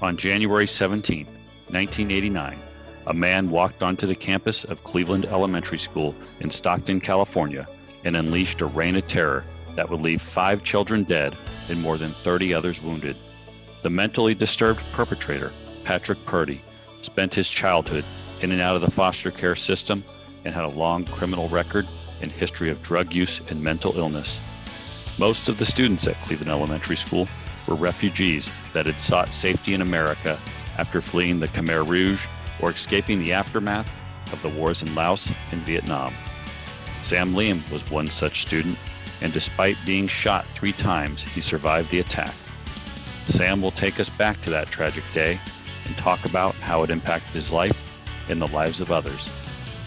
On January 17, 1989, a man walked onto the campus of Cleveland Elementary School in Stockton, California, and unleashed a reign of terror that would leave 5 children dead and more than 30 others wounded. The mentally disturbed perpetrator, Patrick Purdy, spent his childhood in and out of the foster care system and had a long criminal record and history of drug use and mental illness. Most of the students at Cleveland Elementary School were refugees that had sought safety in America after fleeing the Khmer Rouge or escaping the aftermath of the wars in Laos and Vietnam. Sam Leam was one such student, and despite being shot 3 times, he survived the attack. Sam will take us back to that tragic day and talk about how it impacted his life and the lives of others.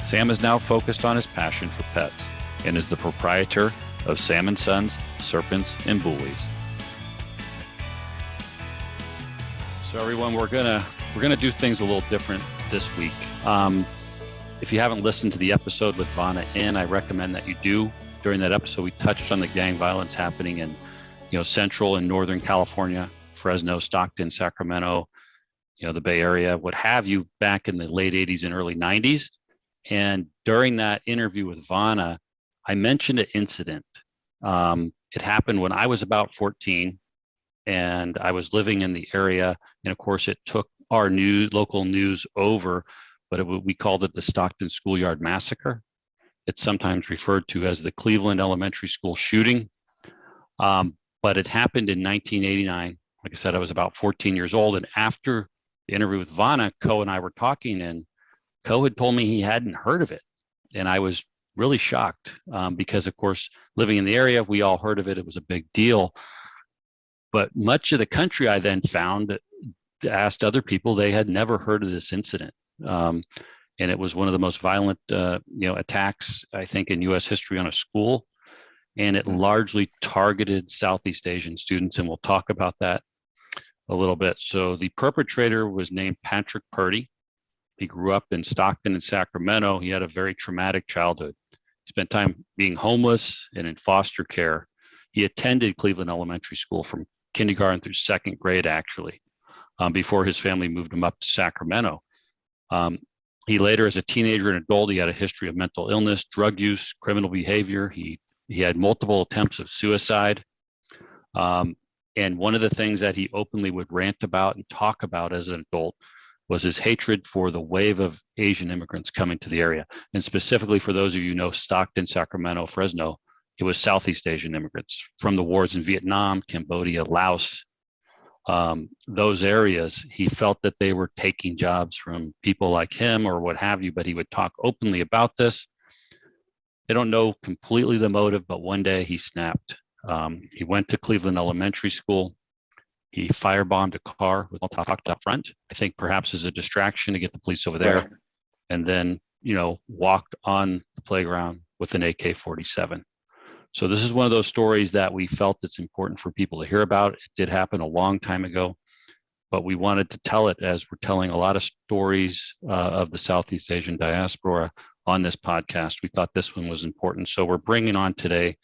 Sam is now focused on his passion for pets and is the proprietor of Sam & Sons, Serpents, and Bullies. So everyone, we're gonna do things a little different this week. If you haven't listened to the episode with Vanna I recommend that you do. During that episode, we touched on the gang violence happening in, Central and Northern California, Fresno, Stockton, Sacramento, the Bay Area, what have you, back in the late 80s and early 90s. And during that interview with Vanna, I mentioned an incident. It happened when I was about 14 and I was living in the area. And of course, it took our local news over, but we called it the Stockton Schoolyard Massacre. It's sometimes referred to as the Cleveland Elementary School shooting. But it happened in 1989. Like I said, I was about 14 years old. And after the interview with Vanna, Ko and I were talking, and Ko had told me he hadn't heard of it. And I was really shocked because, of course, living in the area, we all heard of it. It was a big deal. But much of the country, I then found, asked other people, they had never heard of this incident. And it was one of the most violent, attacks, I think, in U.S. history on a school. And it largely targeted Southeast Asian students. And we'll talk about that a little bit. So the perpetrator was named Patrick Purdy. He grew up in Stockton and Sacramento. He had a very traumatic childhood. He spent time being homeless and in foster care. He attended Cleveland Elementary School from kindergarten through 2nd grade, actually, before his family moved him up to Sacramento. He later, as a teenager and adult, he had a history of mental illness, drug use, criminal behavior. He had multiple attempts of suicide. And one of the things that he openly would rant about and talk about as an adult was his hatred for the wave of Asian immigrants coming to the area. And specifically, for those of you who know Stockton, Sacramento, Fresno, it was Southeast Asian immigrants from the wars in Vietnam, Cambodia, Laos. Those areas, he felt that they were taking jobs from people like him or what have you, but he would talk openly about this. They don't know completely the motive, but one day he snapped. He went to Cleveland Elementary School. He firebombed a car with all talked up front, I think perhaps as a distraction to get the police over there, right. And then, walked on the playground with an AK-47. So this is one of those stories that we felt it's important for people to hear about. It did happen a long time ago, but we wanted to tell it as we're telling a lot of stories of the Southeast Asian diaspora on this podcast. We thought this one was important. So we're bringing on today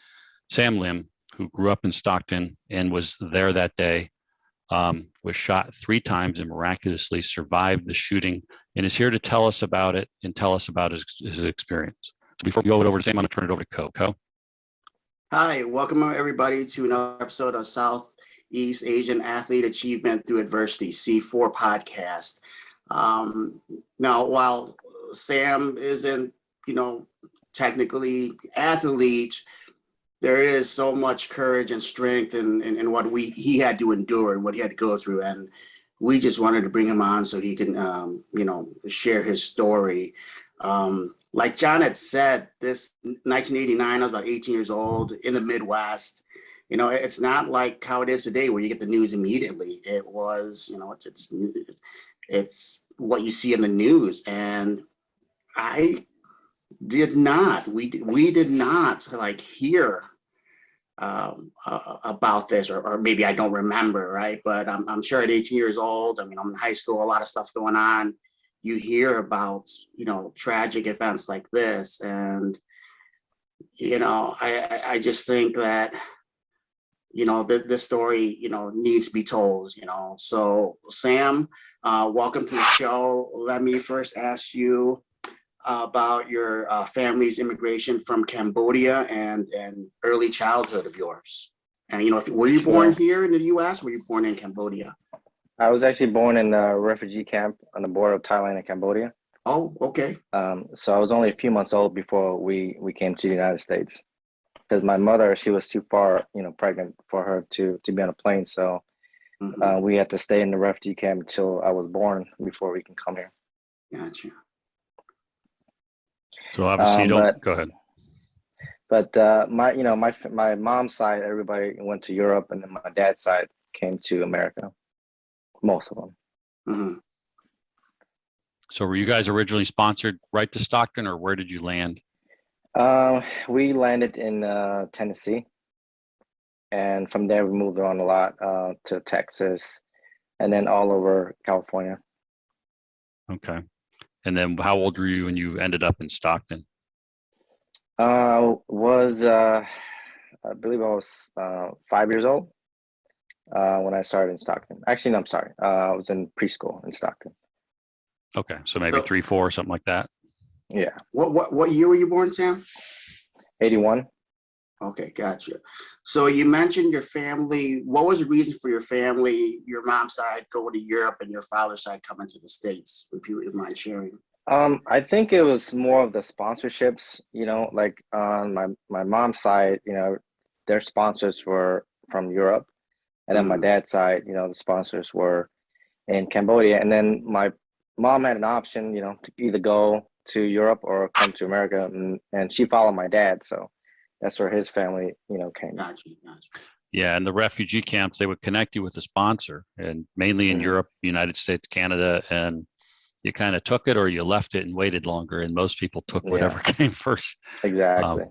Sam Lim, who grew up in Stockton and was there that day, was shot 3 times and miraculously survived the shooting, and is here to tell us about it and tell us about his experience. So before we go over to Sam, I'm going to turn it over to Ko. Ko? Hi, welcome everybody to another episode of Southeast Asian Athlete Achievement Through Adversity, C4 podcast. Now, while Sam isn't, technically athlete, there is so much courage and strength in what he had to endure and what he had to go through. And we just wanted to bring him on so he can, share his story. Like John had said, this 1989, I was about 18 years old in the Midwest. It's not like how it is today where you get the news immediately. It was, it's what you see in the news. And we did not hear about this, or maybe I don't remember, right? But I'm sure at 18 years old, I'm in high school, a lot of stuff going on. You hear about, tragic events like this. And, I just think that this story, needs to be told, So Sam, welcome to the show. Let me first ask you about your family's immigration from Cambodia and early childhood of yours. And, were you born here in the U.S.? Were you born in Cambodia? I was actually born in a refugee camp on the border of Thailand and Cambodia. Oh, okay. So I was only a few months old before we came to the United States. Because my mother, she was too far, pregnant for her to be on a plane. So we had to stay in the refugee camp until I was born before we can come here. Gotcha. So obviously, go ahead. But my mom's side, everybody went to Europe, and then my dad's side came to America. Most of them. Mm-hmm. So were you guys originally sponsored right to Stockton, or where did you land? We landed in Tennessee, and from there we moved on a lot to Texas, and then all over California. Okay. And then how old were you when you ended up in Stockton? I believe I was 5 years old when I started in Stockton. Actually, no, I'm sorry. I was in preschool in Stockton. Okay, so maybe 3, 4, something like that. Yeah. What year were you born, Sam? 81. Okay, gotcha. So you mentioned your family. What was the reason for your family, your mom's side, going to Europe and your father's side coming to the States? If you would mind sharing. I think it was more of the sponsorships, like on my mom's side, their sponsors were from Europe. And then my dad's side, the sponsors were in Cambodia. And then my mom had an option, to either go to Europe or come to America. And she followed my dad. So that's where his family, came. Gotcha. Yeah, and the refugee camps, they would connect you with a sponsor, and mainly in Europe, United States, Canada, and you kind of took it or you left it and waited longer. And most people took whatever came first. Exactly.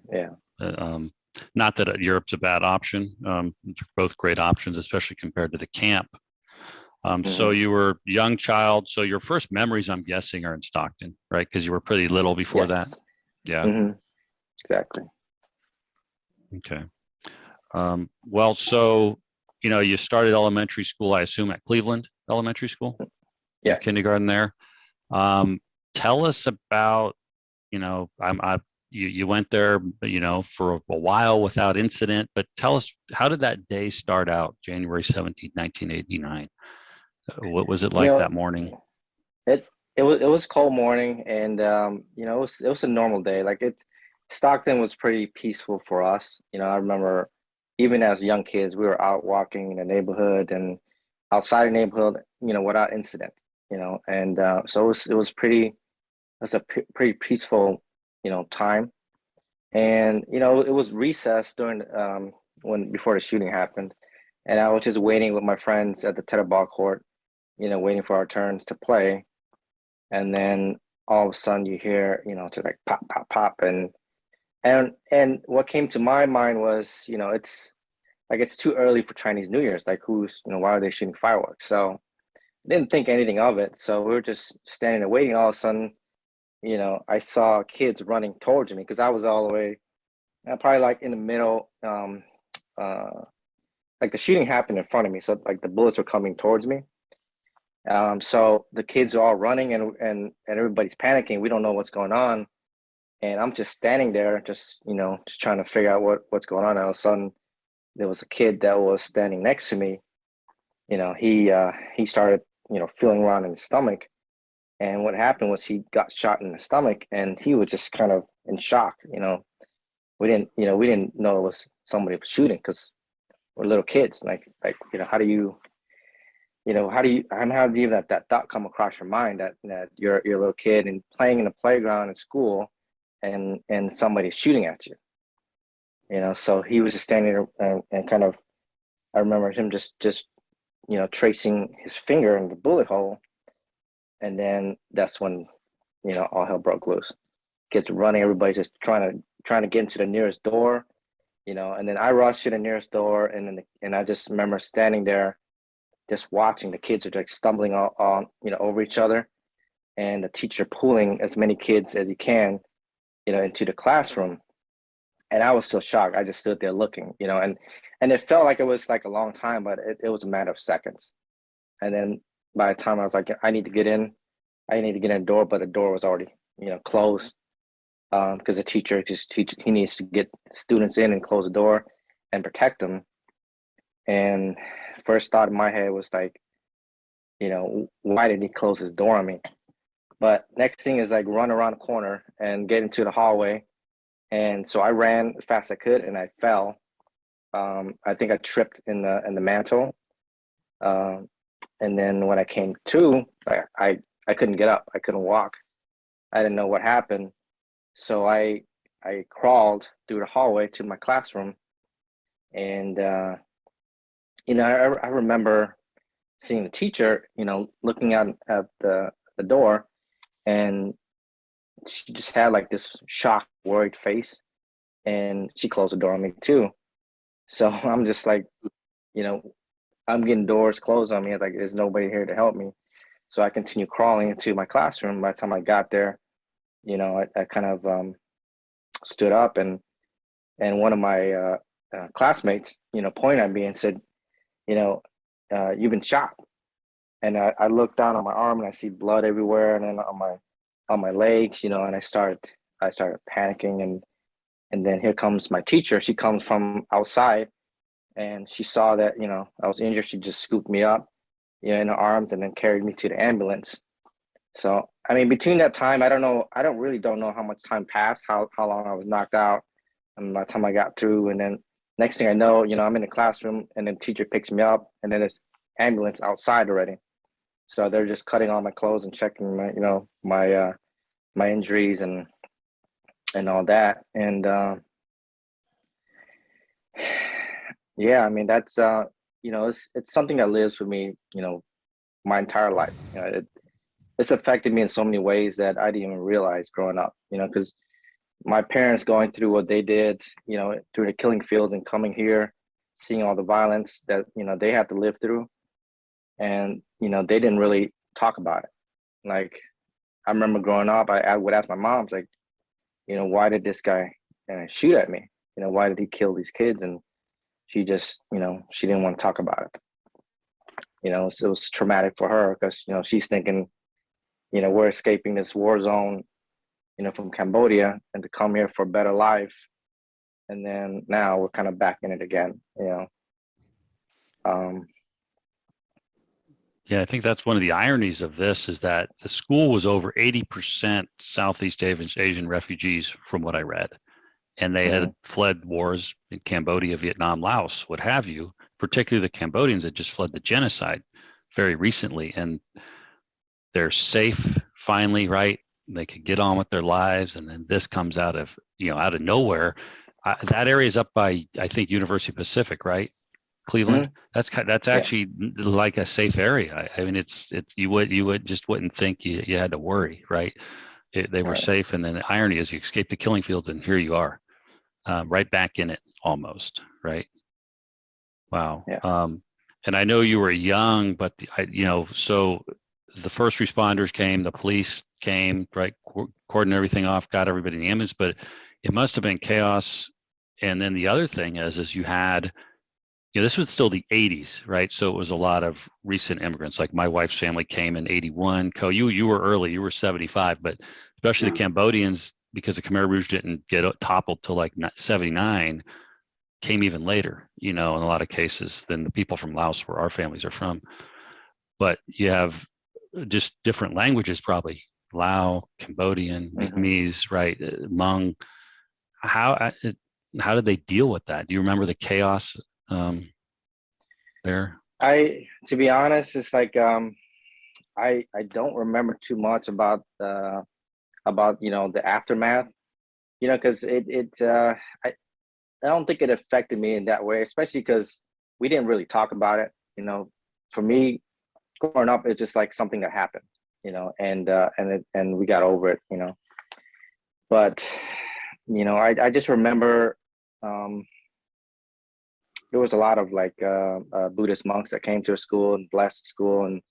Not that Europe's a bad option. They're both great options, especially compared to the camp. So you were a young child. So your first memories, I'm guessing, are in Stockton, right? Because you were pretty little before that. Yeah. Exactly. Okay. Well, so, you started elementary school, I assume, at Cleveland Elementary School? Yeah. Kindergarten there. Tell us about, you went there, for a while without incident, but tell us, how did that day start out, January 17th, 1989? What was it like that morning? It was cold morning, and it was a normal day. Stockton was pretty peaceful for us. I remember even as young kids, we were out walking in the neighborhood and outside the neighborhood, without incident. And so it was a pretty peaceful, time. And it was recess during before the shooting happened, and I was just waiting with my friends at the tetherball court, waiting for our turns to play. And then all of a sudden you hear, just like pop, pop, pop. And what came to my mind was, it's too early for Chinese New Year's. Like why are they shooting fireworks? So I didn't think anything of it. So we were just standing there waiting. All of a sudden, I saw kids running towards me because I was all the way, probably like in the middle. Like the shooting happened in front of me. So like the bullets were coming towards me. So the kids are all running and everybody's panicking. We don't know what's going on. And I'm just standing there, just trying to figure out what's going on. And all of a sudden there was a kid that was standing next to me. He started, feeling around in his stomach. And what happened was he got shot in the stomach and he was just kind of in shock. We didn't know it was somebody shooting because we're little kids. How do you that thought come across your mind that you're a little kid and playing in the playground in school and somebody's shooting at you, so he was just standing there and kind of, I remember him just tracing his finger in the bullet hole. And then that's when, all hell broke loose. Kids running, everybody just trying to get into the nearest door, and then I rushed to the nearest door and I just remember standing there just watching the kids are like stumbling on over each other, and the teacher pulling as many kids as he can, into the classroom. And I was still shocked. I just stood there looking, and and it felt like it was like a long time, but it was a matter of seconds. And then by the time I was like, I need to get in the door, but the door was already, closed. Because the teacher he needs to get students in and close the door and protect them. And first thought in my head was like, why did he close his door on me? But next thing is like run around the corner and get into the hallway. And so I ran as fast as I could and I fell. I think I tripped in the mantle. And then when I came to, I couldn't get up. I couldn't walk. I didn't know what happened. So I crawled through the hallway to my classroom. And, I remember seeing the teacher, looking out at the door, and she just had like this shocked, worried face, and she closed the door on me too. So I'm just like, I'm getting doors closed on me. Like there's nobody here to help me. So I continue crawling into my classroom. By the time I got there, I kind of stood up, and one of my classmates, pointed at me and said, you've been shot. And I looked down on my arm and I see blood everywhere, and then on my legs, and I started panicking, and then here comes my teacher. She comes from outside, and she saw that I was injured. She just scooped me up, in her arms, and then carried me to the ambulance. So I mean, between that time, I don't know how much time passed, how long I was knocked out, and by the time I got through, and then next thing I know, I'm in the classroom, and then teacher picks me up, and then there's ambulance outside already. So they're just cutting all my clothes and checking my my injuries and all that. And yeah, I mean that's it's something that lives with me, my entire life. It's affected me in so many ways that I didn't even realize growing up. Because my parents going through what they did, through the killing field and coming here, seeing all the violence that they had to live through, and they didn't really talk about it. Like I remember growing up, I would ask my mom, like, why did this guy shoot at me? Why did he kill these kids? And she just, she didn't want to talk about it. So it was traumatic for her because she's thinking, we're escaping this war zone, from Cambodia, and to come here for a better life, and then now we're kind of back in it again. Yeah, I think that's one of the ironies of this is that the school was over 80% Southeast Asian refugees, from what I read. And they had fled wars in Cambodia, Vietnam, Laos, what have you, particularly the Cambodians that just fled the genocide very recently. And they're safe finally, right? They could get on with their lives. And then this comes out of nowhere. That area is up by, I think, University Pacific, right? Cleveland. That's actually like a safe area. I mean, it's you wouldn't think you had to worry, right? They were safe, and then the irony is you escape the killing fields, and here you are, right back in it almost, right? Wow. Yeah. And I know you were young, but so the first responders came, the police came, right, cordoned everything off, got everybody in the ambulance, but it must have been chaos. And then the other thing is you had. This was still the 80s, right? So it was a lot of recent immigrants. Like my wife's family came in 81. You were early, you were 75, but especially the Cambodians, because the Khmer Rouge didn't get toppled till like 79, came even later, in a lot of cases than the people from Laos, where our families are from. But you have just different languages, probably Lao, Cambodian, Vietnamese, right? Hmong. How did they deal with that? Do you remember the chaos? There, to be honest, it's like I don't remember too much about the aftermath, because I don't think it affected me in that way, especially because we didn't really talk about it. For me, growing up, it's just like something that happened, and we got over it, But I just remember. There was a lot of like Buddhist monks that came to a school and blessed the school, and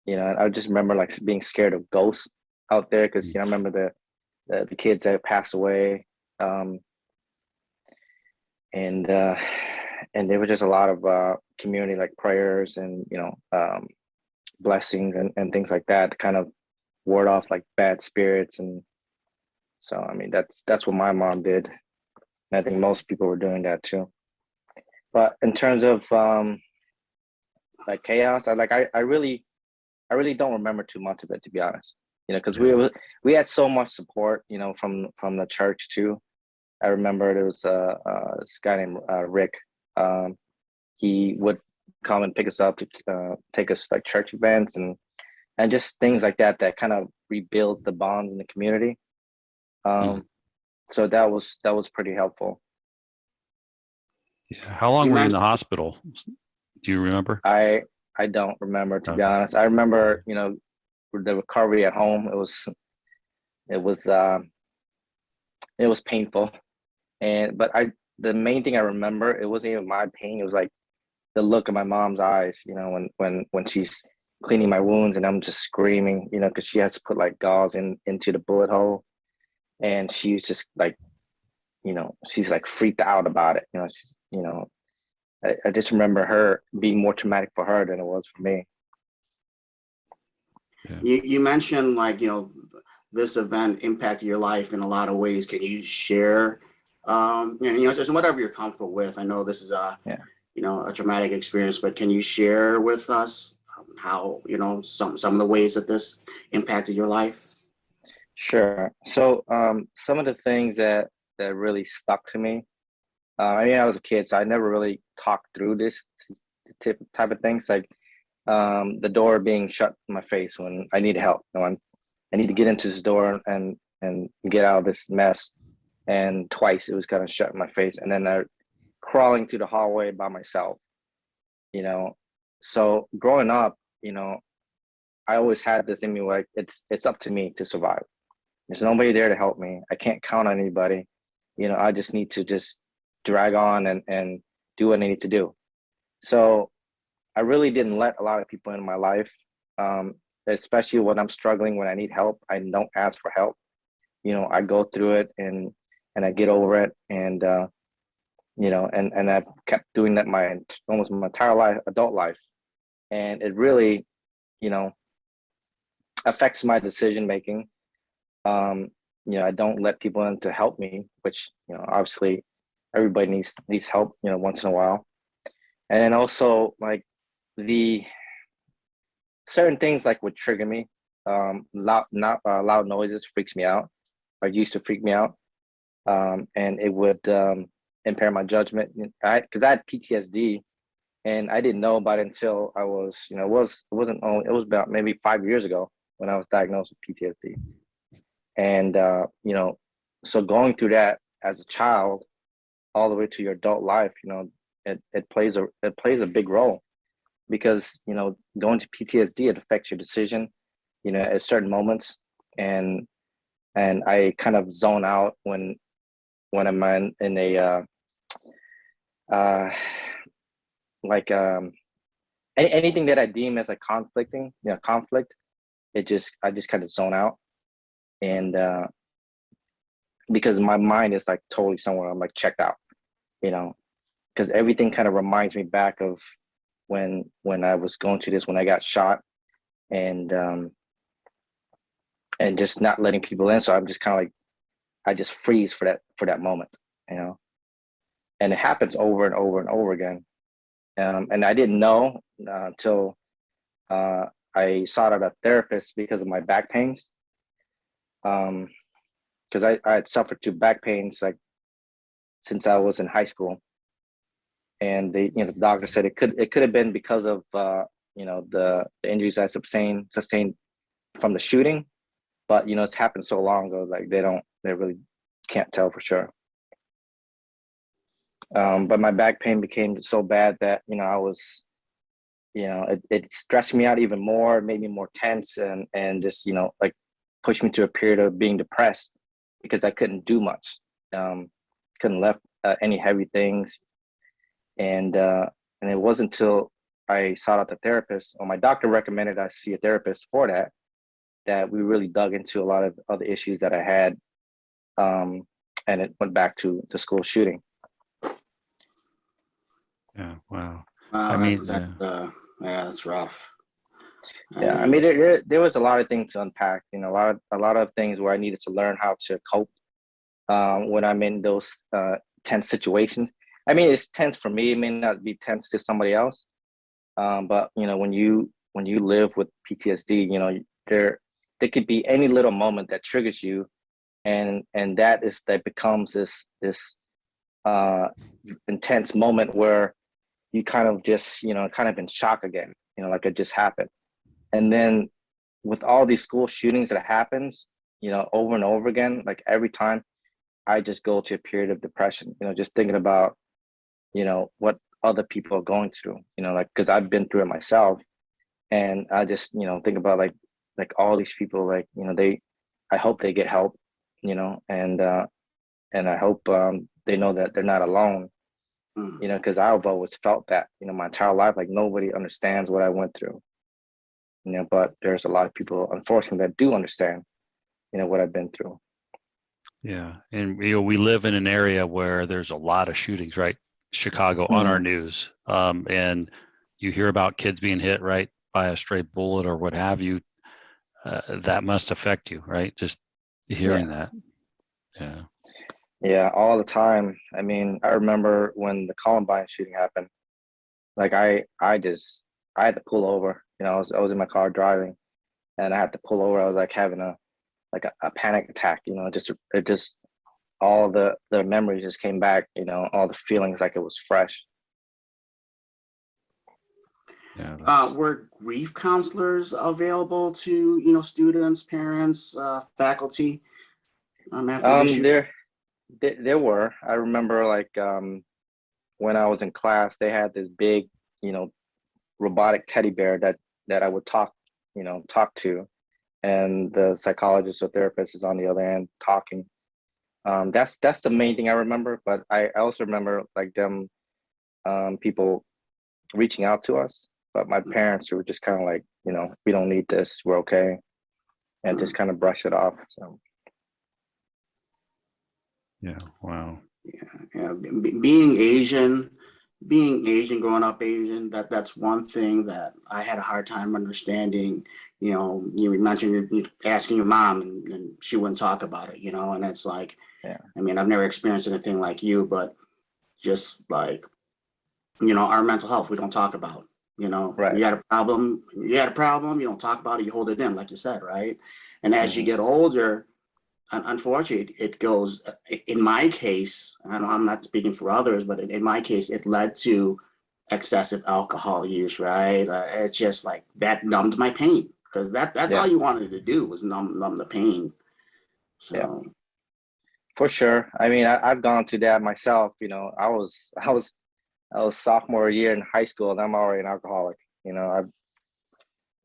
I just remember like being scared of ghosts out there because I remember the kids that passed away, and and there was just a lot of community like prayers and blessings and things like that to kind of ward off like bad spirits. And so I mean that's what my mom did, and I think most people were doing that too. But in terms of like chaos, I really don't remember too much of it, to be honest. Because we had so much support, from the church too. I remember there was this guy named Rick. He would come and pick us up to take us like church events and just things like that kind of rebuild the bonds in the community. So that was pretty helpful. Yeah. How long were you in the hospital? Do you remember? I don't remember, to be honest. I remember, the recovery at home. It was painful, but the main thing I remember, it wasn't even my pain. It was like the look of my mom's eyes, when she's cleaning my wounds and I'm just screaming, because she has to put like gauze into the bullet hole, and she's just like, she's like freaked out about it. I just remember her being more traumatic for her than it was for me. Yeah. You mentioned like, this event impacted your life in a lot of ways. Can you share, just whatever you're comfortable with? I know this is a traumatic experience, but can you share with us how, some of the ways that this impacted your life? Sure. So some of the things that really stuck to me, I was a kid, so I never really talked through this type of things, like the door being shut in my face when I need help. I need to get into this door and get out of this mess. And twice it was kind of shut in my face, and then crawling through the hallway by myself. So growing up, I always had this in me, like it's up to me to survive. There's nobody there to help me. I can't count on anybody. I just need to just drag on and do what I need to do. So I really didn't let a lot of people in my life, especially when I'm struggling, when I need help. I don't ask for help. I go through it and I get over it. And, and I've kept doing that almost my entire life, adult life. And it really, affects my decision making. I don't let people in to help me, which, obviously everybody needs help, once in a while. And then also like the certain things like would trigger me. Loud noises freaks me out. Or used to freak me out. And it would impair my judgment. Because I had PTSD, and I didn't know about it until I was, it was about maybe 5 years ago when I was diagnosed with PTSD. And so going through that as a child all the way to your adult life, it plays a big role, because going to PTSD, it affects your decision, at certain moments, and I kind of zone out when I'm in a anything that I deem as like conflict. I just kind of zone out, and because my mind is like totally somewhere, I'm like checked out, because everything kind of reminds me back of when I was going through this, when I got shot, and just not letting people in. So I'm just kind of like, I just freeze for that moment, and it happens over and over and over again. And I didn't know until I sought out a therapist because of my back pains. Because I had suffered through back pains like since I was in high school, and the doctor said it could have been because of the injuries I sustained from the shooting, but it's happened so long ago, like they really can't tell for sure. But my back pain became so bad that I was, it stressed me out even more, made me more tense, and just like pushed me to a period of being depressed because I couldn't do much, couldn't lift any heavy things, and it wasn't until I sought out the therapist, or my doctor recommended I see a therapist for that we really dug into a lot of other issues that I had, and it went back to the school shooting. Yeah. Wow. I Wow, mean, yeah, that's rough. I Yeah, I mean, mean, there was a lot of things to unpack. You know, a lot of things where I needed to learn how to cope when I'm in those tense situations. I mean, it's tense for me. It may not be tense to somebody else. But you know, when you live with PTSD, you know, there could be any little moment that triggers you, and that becomes this uh, intense moment where you kind of just, you know, kind of in shock again. You know, like it just happened. And then with all these school shootings that happens, you know, over and over again, like every time, I just go to a period of depression. You know, just thinking about, you know, what other people are going through. You know, like because I've been through it myself, and I just, you know, think about like all these people, like, you know, I hope they get help, you know, and I hope they know that they're not alone, mm. you know, because I've always felt that, you know, my entire life, like nobody understands what I went through, you know, but there's a lot of people, unfortunately, that do understand, you know, what I've been through. yeah. And you know, we live in an area where there's a lot of shootings, right? Chicago on our Mm-hmm. news. And you hear about kids being hit, right, by a stray bullet or what have you. That must affect you, right? Just Yeah. hearing that. Yeah. Yeah, all the time. I mean, I remember when the Columbine shooting happened, like I had to pull over, you know, I was in my car driving, and I had to pull over. I was like having a panic attack, you know, it just all the memories just came back, you know, all the feelings like it was fresh. Yeah. Were grief counselors available to, you know, students, parents, faculty, after the issue? There were. I remember like when I was in class, they had this big, you know, robotic teddy bear that I would talk to, and the psychologist or therapist is on the other end talking. That's the main thing I remember. But I also remember like them people reaching out to us. But my parents were just kind of like, you know, we don't need this. We're okay, and just Mm. kind of brush it off. So Yeah. Wow. Yeah, being Asian, growing up Asian, that's one thing that I had a hard time understanding. You know, you mentioned you asking your mom, and she wouldn't talk about it. You know, and it's like, yeah, I mean, I've never experienced anything like you, but just like, you know, our mental health, we don't talk about. You know, right. you had a problem, you don't talk about it, you hold it in, like you said, right? And as you Hmm. get older, unfortunately, it goes, in my case, I know I'm not speaking for others, but in my case, it led to excessive alcohol use, right? It's just like that numbed my pain, because that's all Yeah, you wanted to do was numb the pain. yeah. So, For sure. I mean, I've gone through that myself. You know, I was sophomore year in high school, and I'm already an alcoholic. You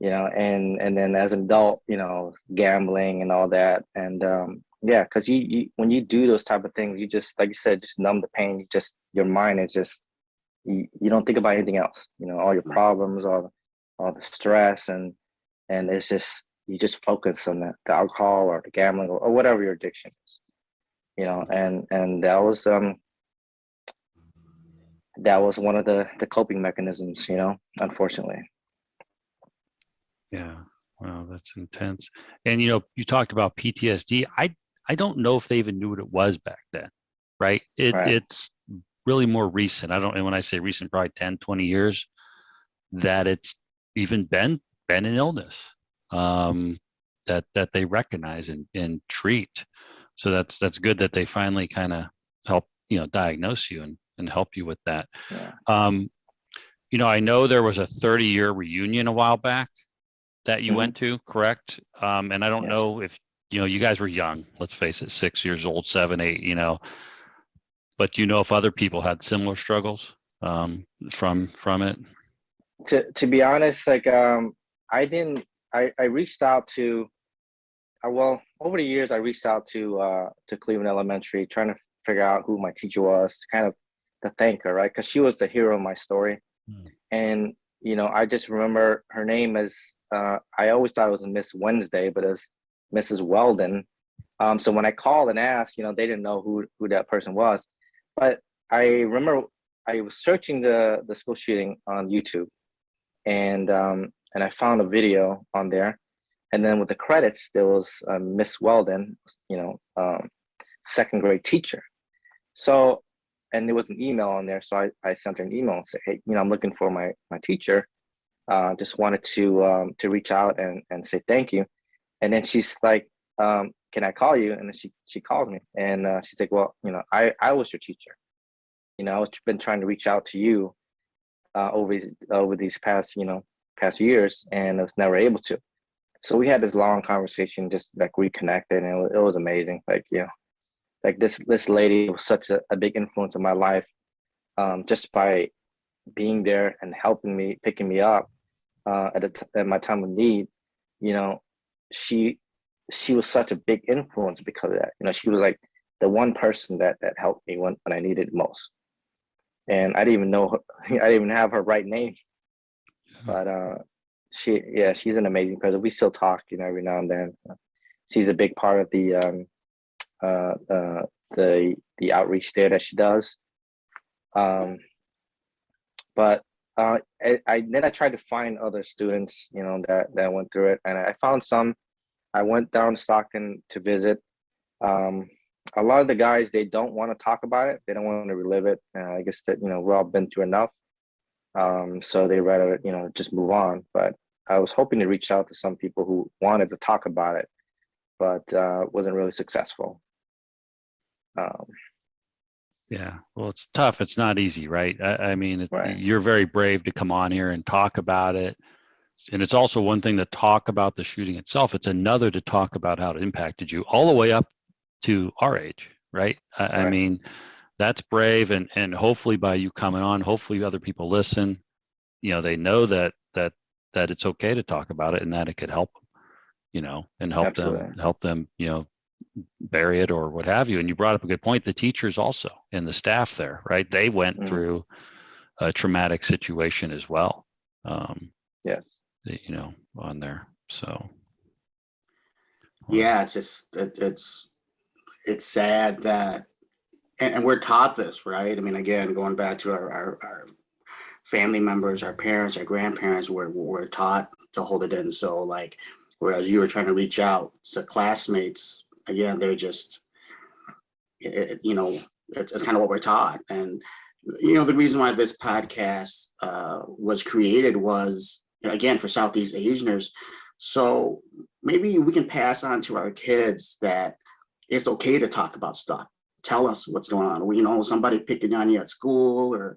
know, and then as an adult, you know, gambling and all that, and yeah, because you when you do those type of things, you just like you said, just numb the pain. You just your mind is just you don't think about anything else. You know, all your problems, all the stress, and it's just you just focus on the alcohol or the gambling or whatever your addiction is. You know, and that was one of the coping mechanisms, you know, unfortunately. Yeah. Wow. That's intense. And you know, you talked about PTSD. I don't know if they even knew what it was back then, right? Right. It's really more recent. I don't, and when I say recent, probably 10, 20 years that it's even been an illness that they recognize and treat. So that's good that they finally kind of help, you know, diagnose you and help you with that. Yeah. Um, you know, I know there was a 30-year reunion a while back that you Hmm. went to, correct? And I don't Yes. know if, you know, you guys were young, let's face it, 6 years old, 7, 8, you know, but do you know if other people had similar struggles from it? To be honest, like I didn't I reached out to well, over the years I reached out to Cleveland Elementary trying to figure out who my teacher was, kind of to thank her, right? Because she was the hero of my story. Hmm. And you know, I just remember her name as I always thought it was Miss Wednesday, but it's Mrs. Weldon. So when I called and asked, you know, they didn't know who that person was. But I remember I was searching the school shooting on YouTube, and I found a video on there, and then with the credits there was Miss Weldon, second grade teacher. So, and there was an email on there, so I sent her an email and said, hey, I'm looking for my teacher. Just wanted to reach out and say thank you. And then she's like, can I call you? And then she called me, and she's like, well, I was your teacher. I was been trying to reach out to you over these past years, and I was never able to. So we had this long conversation, just like reconnected, and it was amazing. Like, like this lady was such a big influence in my life, just by being there and helping me, picking me up at my time of need. She was such a big influence because of that. She was like the one person that helped me when I needed it most. And I didn't even know her, I didn't even have her right name, but she's an amazing person. We still talk, every now and then. She's a big part of the outreach there that she does. But then I tried to find other students, that went through it, and I found some. I went down to Stockton to visit. A lot of the guys, they don't want to talk about it. They don't want to relive it. I guess that, we've all been through enough. So they rather, just move on. But I was hoping to reach out to some people who wanted to talk about it, but wasn't really successful. Yeah, well, it's tough. It's not easy, right? I mean, Right. You're very brave to come on here and talk about it. And it's also one thing to talk about the shooting itself. It's another to talk about how it impacted you all the way up to our age, right? I mean, that's brave. And hopefully by you coming on, hopefully other people listen, they know that it's okay to talk about it and that it could help them, and help them, bury it or what have you. And you brought up a good point. The teachers also and the staff there, right? They went through a traumatic situation as well. Yes. On there. So. Yeah, it's just, it's sad that, and we're taught this, right? I mean, again, going back to our family members, our parents, our grandparents, we're taught to hold it in. So like, whereas you were trying to reach out to classmates, again, they're just, it's kind of what we're taught. And, the reason why this podcast was created was, again, for Southeast Asianers. So maybe we can pass on to our kids that it's okay to talk about stuff. Tell us what's going on. Somebody picking on you at school or,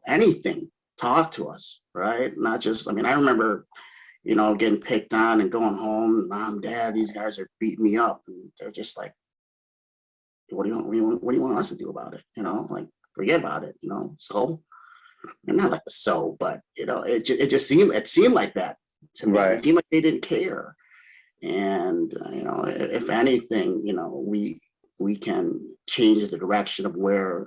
anything, talk to us, right? Not just, I remember, getting picked on and going home, Mom, Dad, these guys are beating me up. And they're just like, what do you want us to do about it? Like, forget about it, so. And not like so, but it just seemed like that to me. Right. It seemed like they didn't care. And if anything, we can change the direction of where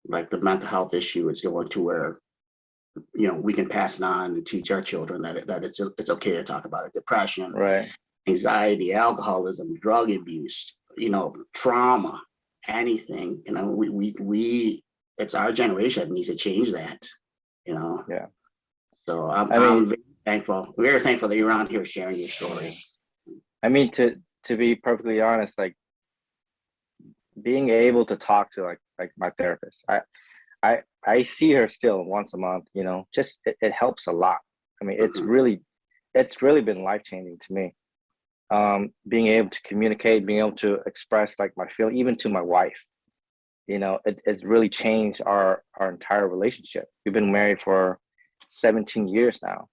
like the mental health issue is going to, where we can pass it on and teach our children that it's okay to talk about it. Depression, right, anxiety, alcoholism, drug abuse, trauma, anything. We it's our generation that needs to change that. Yeah. So I'm very thankful. We're very thankful that you're on here sharing your story. I mean, to be perfectly honest, like being able to talk to like my therapist, I see her still once a month, just it helps a lot. I mean, it's really been life-changing to me. Being able to communicate, being able to express like my feeling, even to my wife, it's really changed our entire relationship. We've been married for 17 years now,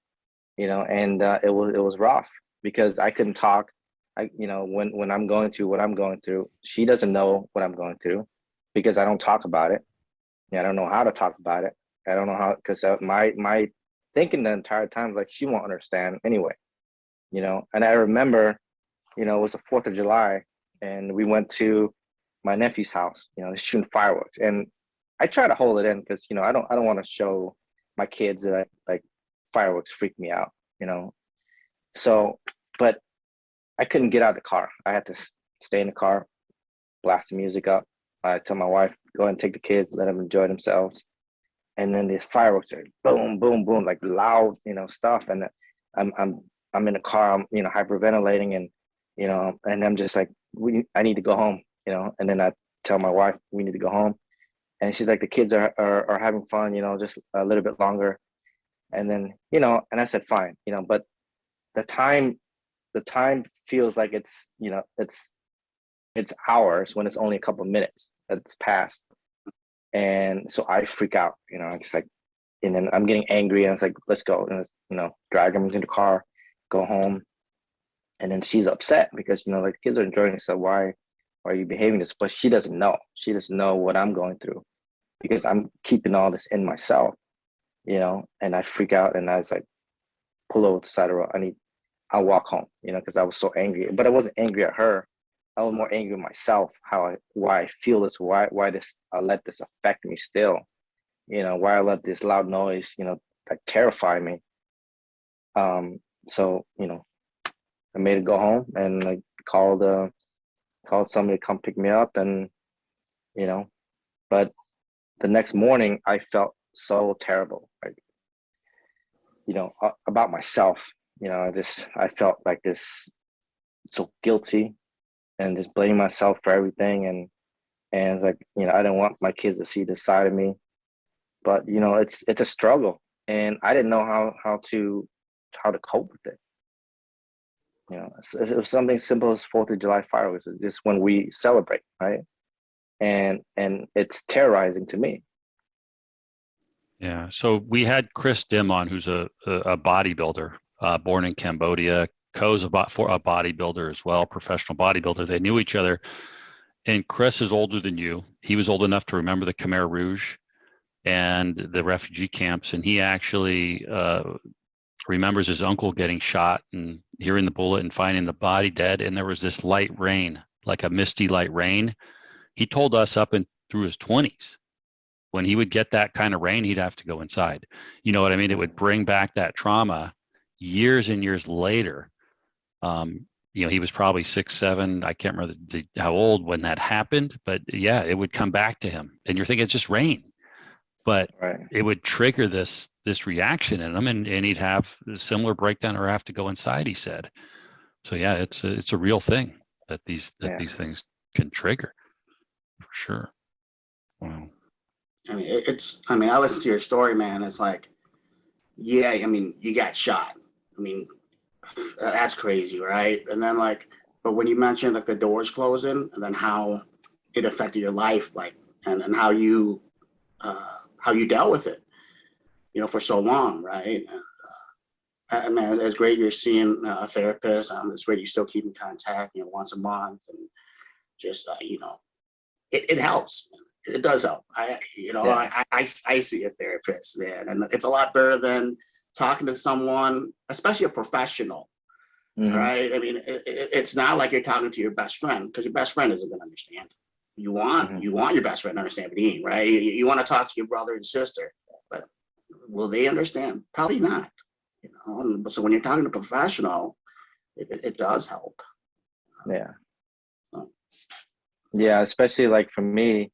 and it was rough because I couldn't talk. When I'm going through what I'm going through, she doesn't know what I'm going through because I don't talk about it. I don't know how to talk about it. I don't know how, because my thinking the entire time, like, she won't understand anyway, and I remember, it was the 4th of July and we went to my nephew's house, shooting fireworks, and I try to hold it in because, I don't want to show my kids that like fireworks freak me out, so, but I couldn't get out of the car. I had to stay in the car, blast the music up. I told my wife, go ahead and take the kids, let them enjoy themselves. And then these fireworks are boom, boom, boom, like loud, stuff. And I'm in the car, I'm, hyperventilating, and, and I'm just like, I need to go home, and then I tell my wife we need to go home. And she's like, the kids are having fun, just a little bit longer. And then, and I said, fine, but the time feels like it's, it's hours when it's only a couple of minutes that's passed. And so I freak out, I just like, and then I'm getting angry, and it's like, let's go, and drag them into the car, go home. And then she's upset because, like, the kids are enjoying it. So why are you behaving this? But she doesn't know. She doesn't know what I'm going through because I'm keeping all this in myself, and I freak out, and I was like, pull over to the side of the road. I'll walk home, because I was so angry. But I wasn't angry at her. I was more angry at myself, why I feel this, why this, I let this affect me still, why I let this loud noise, like terrify me. So, I made it go home, and like called somebody to come pick me up, and, but the next morning I felt so terrible, like, about myself, I felt like this, so guilty, and just blaming myself for everything. And it's like, I didn't want my kids to see this side of me, but it's a struggle, and I didn't know how to cope with it. It was something simple as 4th of July fireworks. It's just when we celebrate, right? And it's terrorizing to me. Yeah. So we had Chris Dim on, who's a bodybuilder, born in Cambodia. Ko's a bodybuilder as well, professional bodybuilder. They knew each other. And Chris is older than you. He was old enough to remember the Khmer Rouge and the refugee camps. And he actually remembers his uncle getting shot and hearing the bullet and finding the body dead. And there was this light rain, like a misty light rain. He told us up and through his 20s, when he would get that kind of rain, he'd have to go inside. You know what I mean? It would bring back that trauma years and years later. He was probably 6, 7. I can't remember how old when that happened, but yeah, it would come back to him. And you're thinking it's just rain, but Right. it would trigger this reaction in him, and he'd have a similar breakdown or have to go inside, he said. So yeah, it's a real thing that these things can trigger, for sure. Wow. I listened to your story, man. It's like, yeah, you got shot. That's crazy, right? And then but when you mentioned like the doors closing, and then how it affected your life, like, and how you dealt with it, for so long, right? It's great you're seeing a therapist. It's great you still keep in contact, once a month, and just it helps. It does help. I see a therapist, man, and it's a lot better than talking to someone, especially a professional, right? It's not like you're talking to your best friend, because your best friend isn't going to understand. You want your best friend to understand what you mean, right? You want to talk to your brother and sister, but will they understand? Probably not. So when you're talking to a professional, it does help. Yeah. Yeah, especially like for me,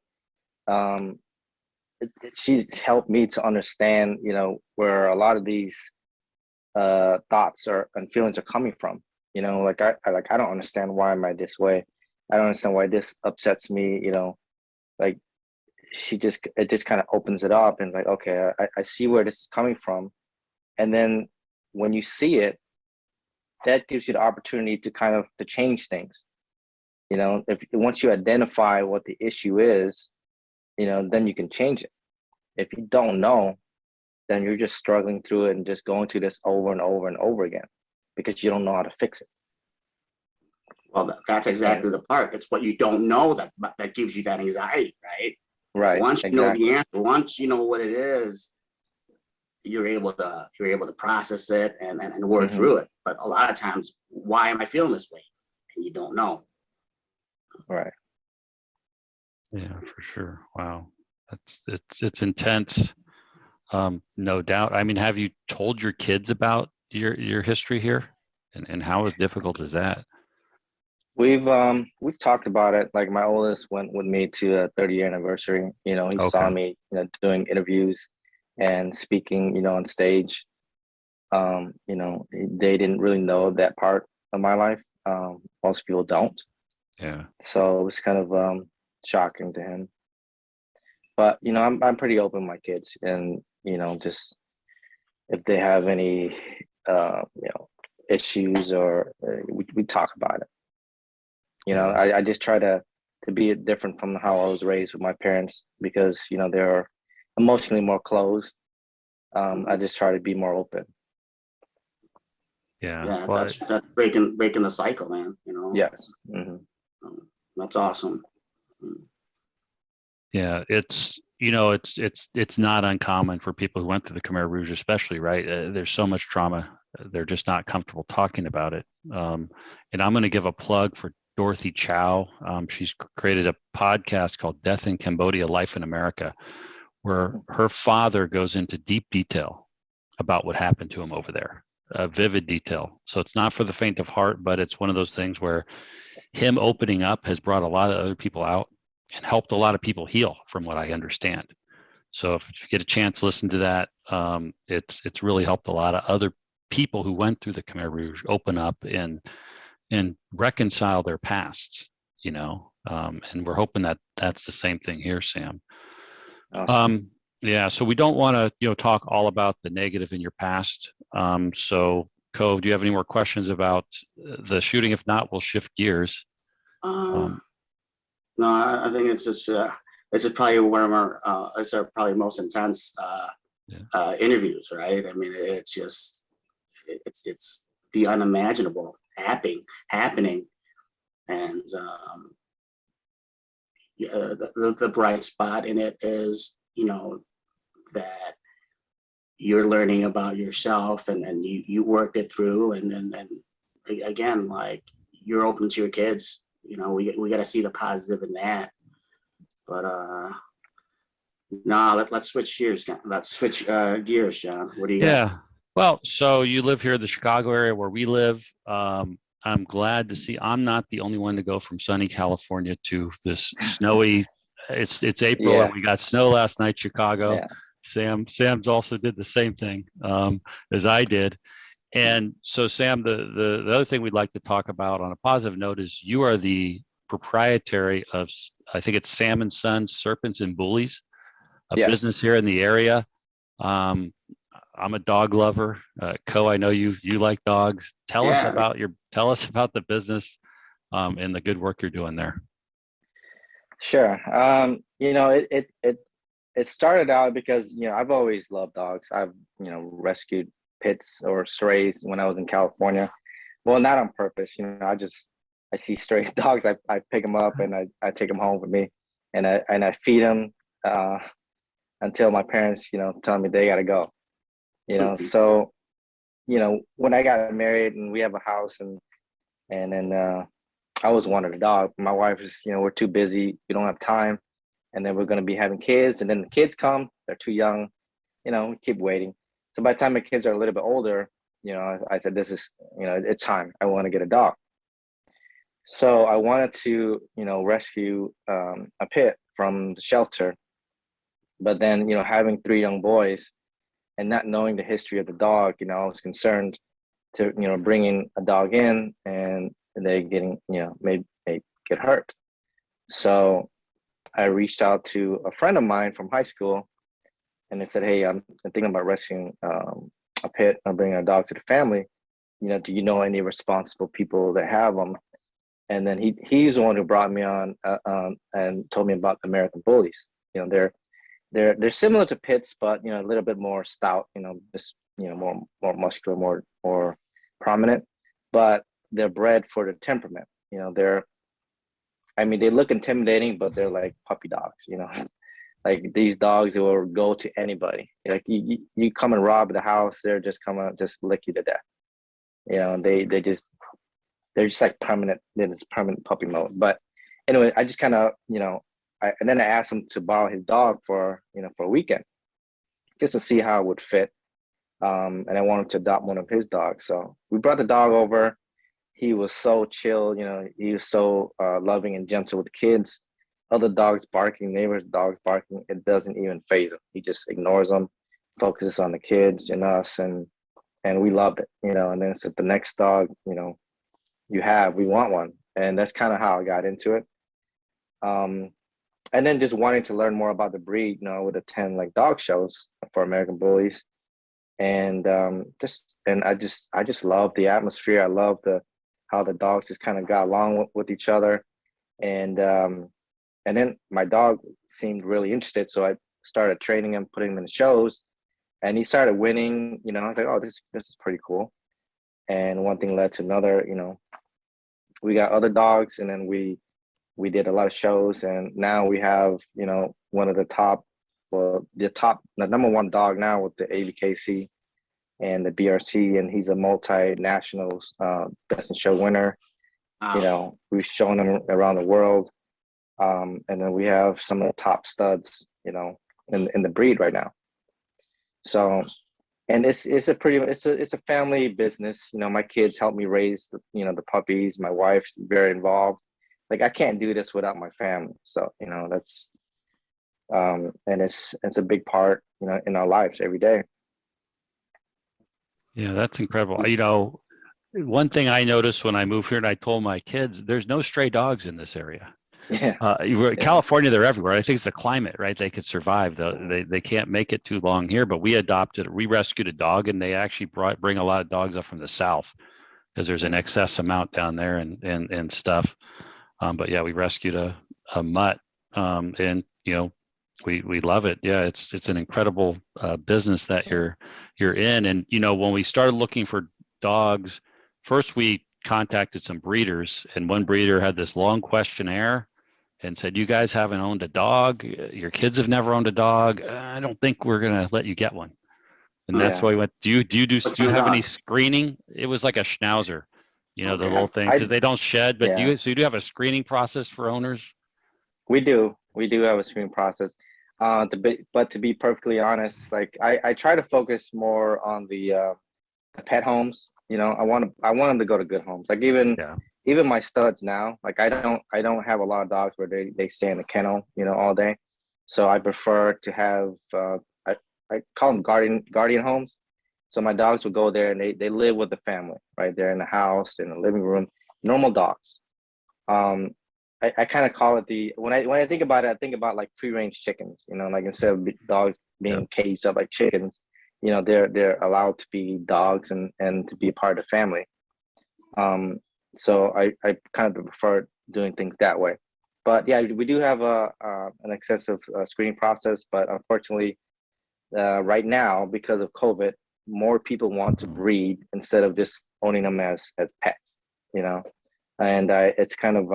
she's helped me to understand, where a lot of these thoughts and feelings are coming from. Like I don't understand, why am I this way? I don't understand why this upsets me. Like it just kind of opens it up, and like, okay, I see where this is coming from. And then when you see it, that gives you the opportunity to kind of to change things. If once you identify what the issue is, then you can change it. If you don't know, then you're just struggling through it and just going through this over and over and over again because you don't know how to fix it. Well, that's exactly the part. It's what you don't know that gives you that anxiety, right? Right. Once you know the answer, once you know what it is, you're able to process it and work through it. But a lot of times, why am I feeling this way? And you don't know. Right. Yeah, for sure. Wow. It's intense. No doubt. Have you told your kids about your history here, and how difficult is that? we've talked about it. Like my oldest went with me to a 30-year anniversary. You know, he saw Okay. me, doing interviews and speaking, on stage. They didn't really know that part of my life. Most people don't. Yeah. So it was kind of shocking to him. But I'm pretty open with my kids, and just if they have any issues, or we talk about it. Yeah. I just try to be different from how I was raised with my parents, because they're emotionally more closed. I just try to be more open. Yeah. Yeah, Well, that's breaking the cycle, man. Yes. That's awesome. yeah, it's not uncommon for people who went through the Khmer Rouge, especially, right? There's so much trauma. They're just not comfortable talking about it. And I'm going to give a plug for Dorothy Chow. She's created a podcast called Death in Cambodia, Life in America, where her father goes into deep detail about what happened to him over there, vivid detail. So it's not for the faint of heart, but it's one of those things where him opening up has brought a lot of other people out and helped a lot of people heal, from what I understand. So if you get a chance, listen to that. It's really helped a lot of other people who went through the Khmer Rouge open up and reconcile their pasts. And we're hoping that that's the same thing here, Sam. Awesome. Yeah. So we don't want to talk all about the negative in your past. So Co, do you have any more questions about the shooting? If not, we'll shift gears. Uh, no, I think it's just this is probably one of our it's our probably most intense interviews, right? I mean, it's just it's the unimaginable happening, and the bright spot in it is that you're learning about yourself, and you worked it through, and then again, like, you're open to your kids. We got to see the positive in that. But no, let's switch gears. Let's switch gears, John. What do you got? Yeah. Well, so you live here in the Chicago area where we live. I'm glad to see I'm not the only one to go from sunny California to this snowy. It's April and Yeah. we got snow last night, Chicago. Yeah. Sam's also did the same thing as I did. And so, Sam, the other thing we'd like to talk about on a positive note is you are the proprietary of, I think it's Sam and Sons, Serpents and Bullies, a Yes. business here in the area. I'm a dog lover. Co, I know you like dogs. Tell us Yeah, about the business and the good work you're doing there. Sure. It started out because I've always loved dogs. I've rescued pits or strays when I was in California. Well, not on purpose. I see stray dogs. I pick them up and I take them home with me, and I feed them until my parents tell me they gotta go. So when I got married and we have a house, and then I always wanted a dog. My wife is, we're too busy. We don't have time. And then we're going to be having kids. And then the kids come, they're too young. We keep waiting. So by the time my kids are a little bit older, I said, this is, it's time. I want to get a dog. So I wanted to, rescue a pit from the shelter. But then, having three young boys and not knowing the history of the dog, I was concerned to, bringing a dog in and they getting, may get hurt. So I reached out to a friend of mine from high school, and they said, "Hey, I'm thinking about rescuing a pit. I'm bringing a dog to the family. Do you know any responsible people that have them?" And then he's the one who brought me on and told me about American Bullies. They're similar to pits, but a little bit more stout. Just more muscular, more prominent, but they're bred for the temperament. They look intimidating, but they're like puppy dogs, like these dogs will go to anybody. Like you come and rob the house, they're just come just lick you to death. They're just like permanent. They're this permanent puppy mode. But anyway, I just kind of, and then I asked him to borrow his dog for a weekend, just to see how it would fit. And I wanted to adopt one of his dogs. So we brought the dog over. he was so chill, you know, he was so loving and gentle with the kids. Other dogs barking, neighbors' dogs barking, it doesn't even faze him. He just ignores them, focuses on the kids and us, and we loved it, you know. And then it's the next dog, you know, we want one, and that's kind of how I got into it. Um, and then just wanting to learn more about the breed, you know, I would attend like dog shows for American Bullies, and I just love the atmosphere. I love the how the dogs just kind of got along with each other, and and then my dog seemed really interested, so I started training him, putting him in the shows, and he started winning. You know, I was like, oh, this is pretty cool. And one thing led to another. You know, we got other dogs, and then we did a lot of shows, and now we have, you know, one of the top, well, the number one dog now with the ABKC and the BRC, and he's a multinational best in show winner. You know, we've shown him around the world, and then we have some of the top studs, you know, in the breed right now. So, and it's a family business. You know, my kids help me raise you know, the puppies. My wife's very involved. Like, I can't do this without my family. So, you know, that's and it's a big part, you know, in our lives every day. Yeah, that's incredible. You know, one thing I noticed when I moved here, and I told my kids, there's no stray dogs in this area. Yeah. California, they're everywhere. I think it's the climate, right? They could survive. They can't make it too long here. But we rescued a dog, and they actually bring a lot of dogs up from the south because there's an excess amount down there and stuff. But yeah, we rescued a mutt, and you know, we love it. Yeah, it's an incredible business that you're in. And you know, when we started looking for dogs, first we contacted some breeders, and one breeder had this long questionnaire and said, "You guys haven't owned a dog. Your kids have never owned a dog. I don't think we're gonna let you get one." And that's why we went. Do you have any screening? It was like a schnauzer. You know, the little thing, because they don't shed. But Yeah. so you do have a screening process for owners? We do have a screening process. But to be perfectly honest, like I try to focus more on the pet homes. You know, I want them to go to good homes. Like even my studs now, like I don't have a lot of dogs where they stay in the kennel, you know, all day. So I prefer to have I call them guardian homes. So my dogs will go there and they live with the family, right? They're in the house, in the living room, normal dogs. Um, I kind of call it when I think about it, I think about like free range chickens, you know, like instead of dogs being caged up like chickens, you know, they're allowed to be dogs and to be a part of the family. So I kind of prefer doing things that way. But yeah, we do have an excessive screening process, but unfortunately, right now, because of COVID, more people want to breed instead of just owning them as pets, you know. And it's kind of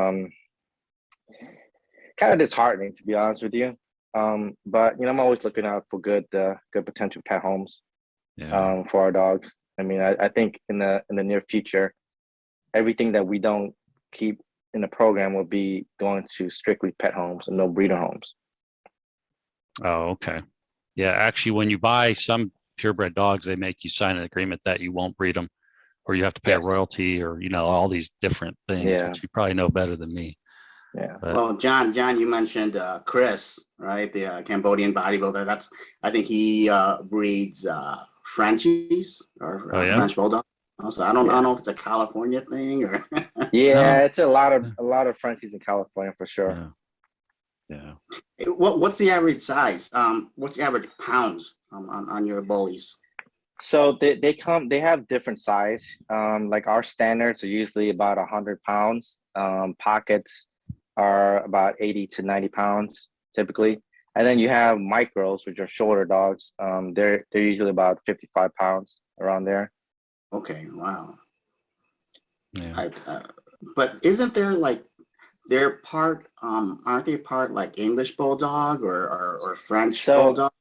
disheartening, to be honest with you. But you know, I'm always looking out for good potential pet homes for our dogs. I mean, I think in the near future, everything that we don't keep in the program will be going to strictly pet homes and no breeder homes. Oh, okay. Yeah, actually, when you buy some purebred dogs, they make you sign an agreement that you won't breed them, or you have to pay a royalty, or you know, all these different things, which you probably know better than me. Yeah. But, well, John, you mentioned Chris, right? The Cambodian bodybuilder. I think he breeds Frenchies or French bulldog. Also, I don't know if it's a California thing or. It's a lot of Frenchies in California for sure. Yeah. What's the average size? What's the average pounds on your bullies? So they have different size. Like our standards are usually about 100 pounds. Pockets are about 80 to 90 pounds typically. And then you have micros, which are shorter dogs. They're usually about 55 pounds, around there. Okay, wow. Yeah. But isn't there like they're part aren't they part like English bulldog or French bulldog?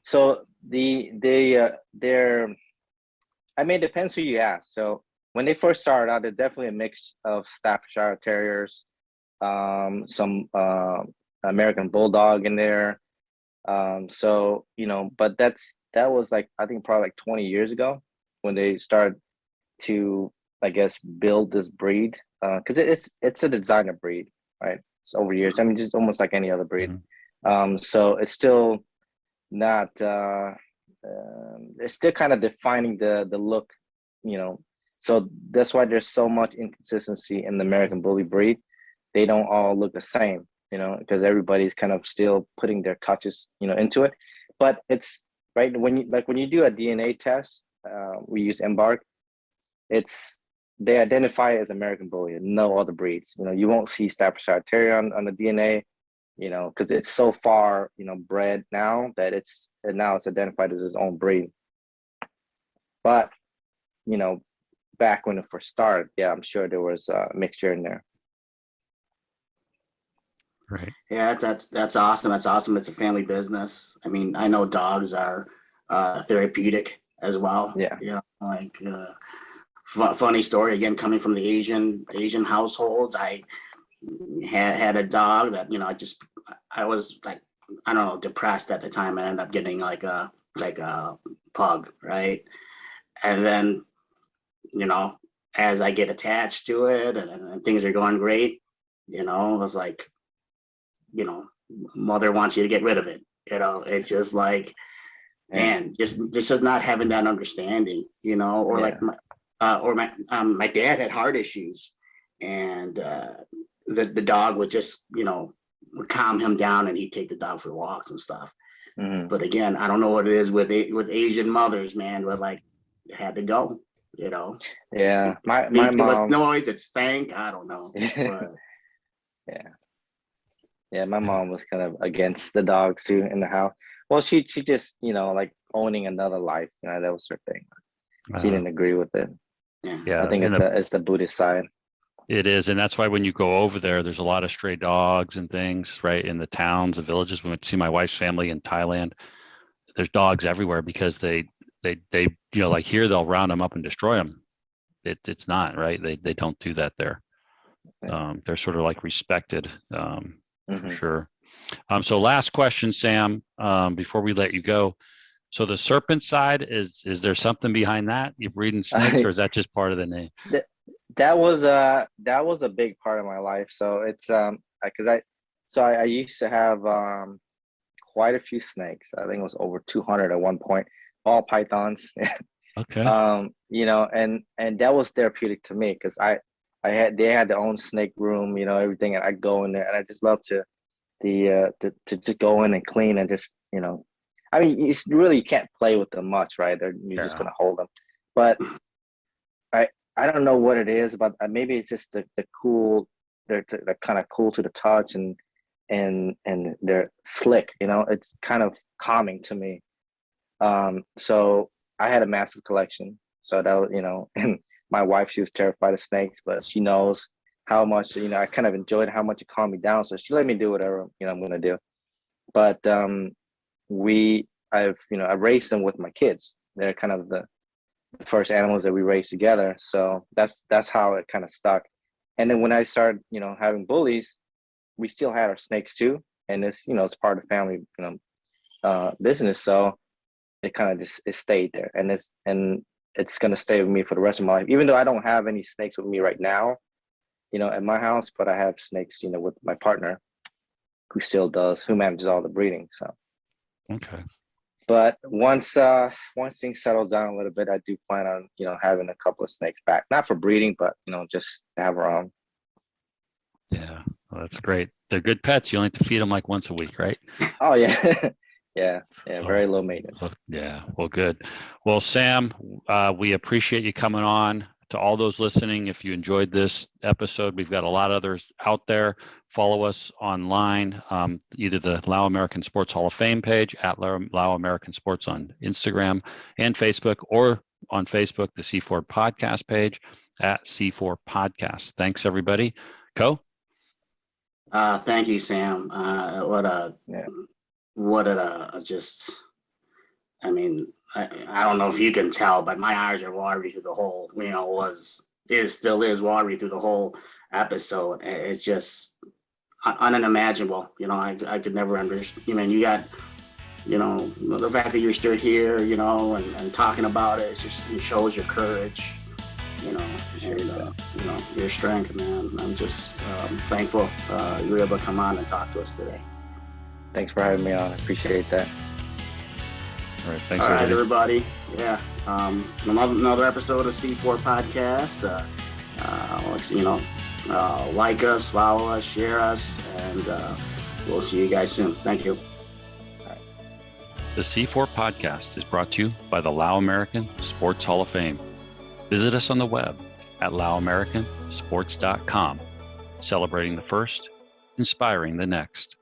So they're I mean, it depends who you ask. So when they first started out, they're definitely a mix of Staffordshire Terriers, some American Bulldog in there. So, you know, but that was like, I think probably like 20 years ago when they started to I guess, build this breed, because it's a designer breed, right? It's over years. I mean, just almost like any other breed. So it's still not. It's still kind of defining the look, you know. So that's why there's so much inconsistency in the American Bully breed. They don't all look the same, you know, because everybody's kind of still putting their touches, you know, into it. But it's right when you do a DNA test, we use Embark. They identify it as American Bully and no other breeds. You know, you won't see Staffordshire Terrier on the DNA, you know, because it's so far, you know, bred now that it's identified as its own breed. But, you know, back when it first started, yeah, I'm sure there was a mixture in there. Right. Yeah, that's awesome. That's awesome. It's a family business. I mean, I know dogs are therapeutic as well. Yeah. You know, like funny story again, coming from the Asian household. I had a dog that, you know, I was like, I don't know, depressed at the time. I ended up getting like a pug, right? And then, you know, as I get attached to it and things are going great, you know, I was like, you know, mother wants you to get rid of it. You know, it's just like, man, just not having that understanding, you know, or like my dad had heart issues, and the dog would just, you know, would calm him down, and he'd take the dog for walks and stuff. But again, I don't know what it is with Asian mothers, man, but like it had to go, you know. Yeah, my Too much mom. noise, it stank. I don't know. But yeah, my mom was kind of against the dogs too in the house. Well, she just, you know, like owning another life, you know, that was her thing. She didn't agree with it. yeah, I think it's the Buddhist side. It is, and that's why when you go over there, there's a lot of stray dogs and things, right, in the towns, the villages. We went to see my wife's family in Thailand. There's dogs everywhere because they you know, like here they'll round them up and destroy them. It's not right. They don't do that there. They're sort of like respected, for sure. So last question, Sam, before we let you go. So the serpent side, is there something behind that? You're breeding snakes, or is that just part of the name? That was a big part of my life. So it's because I used to have quite a few snakes. I think it was over 200 at one point, all pythons. Okay. You know, and that was therapeutic to me because they had their own snake room, you know, everything, and I go in there and I just love to just go in and clean and just, you know, I mean, you really can't play with them much, right? You're just gonna hold them, but I don't know what it is, but maybe it's just the cool. They're kind of cool to the touch, and they're slick. You know, it's kind of calming to me. So I had a massive collection. So that was, you know, and my wife, she was terrified of snakes, but she knows how much, you know, I kind of enjoyed how much it calmed me down. So she let me do whatever, you know, I'm gonna do. But I raised them with my kids. They're kind of the first animals that we raised together. So that's how it kind of stuck. And then when I started, you know, having bullies, we still had our snakes too. And it's, you know, it's part of the family, you know, business. So it kind of just, it stayed there, and it's going to stay with me for the rest of my life, even though I don't have any snakes with me right now, you know, at my house, but I have snakes, you know, with my partner who manages all the breeding. So, Okay. but once things settles down a little bit, I do plan on, you know, having a couple of snakes back, not for breeding, but, you know, just to have our own. Yeah, well, that's great. They're good pets. You only have to feed them like once a week, right? Oh yeah. yeah, very low maintenance. Yeah, well, good. Well, Sam, we appreciate you coming on. To all those listening, if you enjoyed this episode, we've got a lot of others out there. Follow us online, either the Lao American Sports Hall of Fame page at Lao American Sports on Instagram and Facebook, or on Facebook, the C4 Podcast page at C4 Podcast. Thanks, everybody. Co? Thank you, Sam. I mean, I don't know if you can tell, but my eyes are watery through the whole, you know, still is watery through the whole episode. It's just unimaginable. You know, I could never understand. You know, you got, you know, the fact that you're still here, you know, and talking about it, it shows your courage. Your strength, man. I'm just thankful you were able to come on and talk to us today. Thanks for having me on. I appreciate that. All right, thanks. All right, everybody. Yeah, another episode of C4 Podcast. Like us, follow us, share us, and we'll see you guys soon. Thank you. The C4 Podcast is brought to you by the Lao American Sports Hall of Fame. Visit us on the web at laoamericansports.com, celebrating the first, inspiring the next.